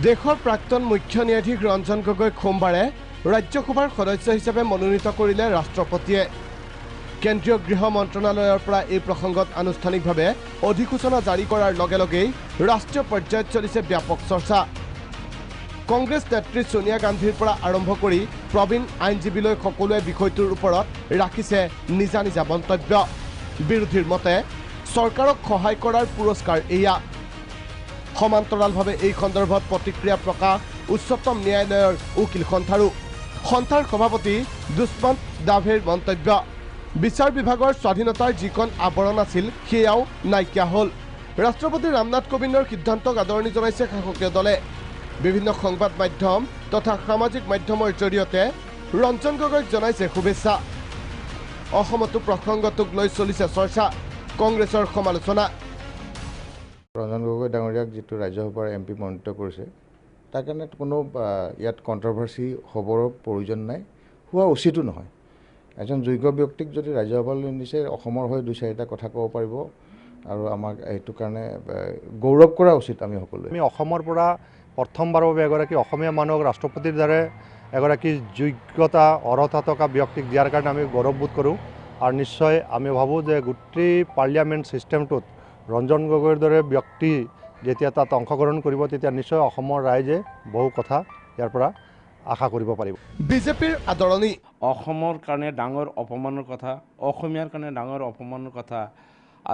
দেশৰ প্ৰাক্তন মুখ্য ন্যায়াধীশ ৰঞ্জন গগৈক সোমবাৰে ৰাজ্যসভাৰ সদস্য হিচাপে মনোনীত কৰিলে ৰাষ্ট্ৰপতিয়ে। কেন্দ্ৰীয় গৃহ মন্ত্ৰণালয়ৰ পৰা এই প্ৰসংগত আনুষ্ঠানিকভাৱে অধিসূচনা জাৰি কৰাৰ লগে লগেই ৰাষ্ট্ৰীয় পৰ্যায়ত চলিছে ব্যাপক চৰ্চা। কংগ্ৰেছ নেত্ৰী সোনিয়া গান্ধীৰ পৰা আৰম্ভ কৰি প্ৰবীণ আইনজীৱীলৈ সকলোৱে বিষয়টোৰ ওপৰত ৰাখিছে নিজা নিজা মন্তব্য। বিৰোধীৰ মতে চৰকাৰক সহায় কৰাৰ পুৰস্কাৰ এয়া। সমান্তৰালভাৱে এই সন্দৰ্ভত প্ৰতিক্ৰিয়া প্ৰকাশ উচ্চতম ন্যায়ালয়ৰ উকিল সন্থাৰ সভাপতি দুষ্মন্ত দাভেৰ মন্তব্য। বিচাৰ বিভাগৰ স্বাধীনতাৰ যিখন আৱৰণ আছিল সেয়াও নাইকিয়া হ'ল। ৰাষ্ট্ৰপতি ৰামনাথ কোবিন্দৰ সিদ্ধান্তক আদৰণি জনাইছে শাসকীয় দলে। বিভিন্ন সংবাদ মাধ্যম তথা সামাজিক মাধ্যমৰ জৰিয়তে ৰঞ্জন গগৈক জনাইছে শুভেচ্ছা। অসমতো প্ৰসংগটোক লৈ চলিছে চৰ্চা, কংগ্ৰেছৰ সমালোচনা। ৰঞ্জন গগৈ ডাঙৰীয়াক যিটো ৰাজ্যসভাৰ MP মনোনীত কৰিছে তাৰ কাৰণে কোনো ইয়াত কণ্ট্ৰভাৰ্চি হ'বৰ প্ৰয়োজন নাই, হোৱা উচিতো নহয়। এজন যোগ্য ব্যক্তিক যদি ৰাজ্যসভালৈ নিছে অসমৰ হৈ দুই চাৰিটা কথা ক'ব পাৰিব আৰু আমাক এইটো কাৰণে গৌৰৱ কৰা উচিত আমি সকলোৱে। আমি অসমৰ পৰা প্ৰথমবাৰৰ বাবে এগৰাকী অসমীয়া মানুহক ৰাষ্ট্ৰপতিৰ দ্বাৰা এগৰাকী যোগ্যতা অৰ্হতা থকা ব্যক্তিক দিয়াৰ কাৰণে আমি গৌৰৱবোধ কৰোঁ। আৰু নিশ্চয় আমি ভাবোঁ যে গোটেই পাৰ্লিয়ামেণ্ট ছিষ্টেমটোত ৰঞ্জন গগৈৰ দৰে ব্যক্তি যেতিয়া তাত অংশগ্ৰহণ কৰিব তেতিয়া নিশ্চয় অসমৰ ৰাইজে বহু কথা ইয়াৰ পৰা আশা কৰিব পাৰিব। বিজেপিৰ আদৰণি। অসমৰ কাৰণে ডাঙৰ অপমানৰ কথা, অসমীয়াৰ কাৰণে ডাঙৰ অপমানৰ কথা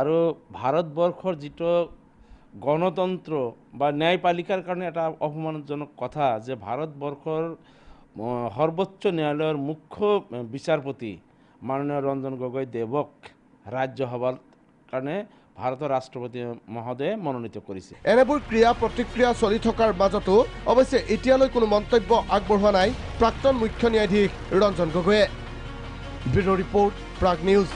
আৰু ভাৰতবৰ্ষৰ যিটো গণতন্ত্ৰ বা ন্যায়পালিকাৰ কাৰণে এটা অপমানজনক কথা যে ভাৰতবৰ্ষৰ সৰ্বোচ্চ ন্যায়ালয়ৰ মুখ্য বিচাৰপতি মাননীয় ৰঞ্জন গগৈ দেৱক ৰাজ্যসভাৰ কাৰণে ভাৰতৰ ৰাষ্ট্ৰপতি মহোদয়ে মনোনীত কৰিছে। এনেবোৰ ক্ৰিয়া প্ৰতিক্ৰিয়া চলি থকাৰ মাজতো অৱশ্যে এতিয়ালৈ কোনো মন্তব্য আগবঢ়োৱা নাই প্ৰাক্তন মুখ্য ন্যায়াধীশ ৰঞ্জন গগৈয়ে। Bureau' report, Prag news.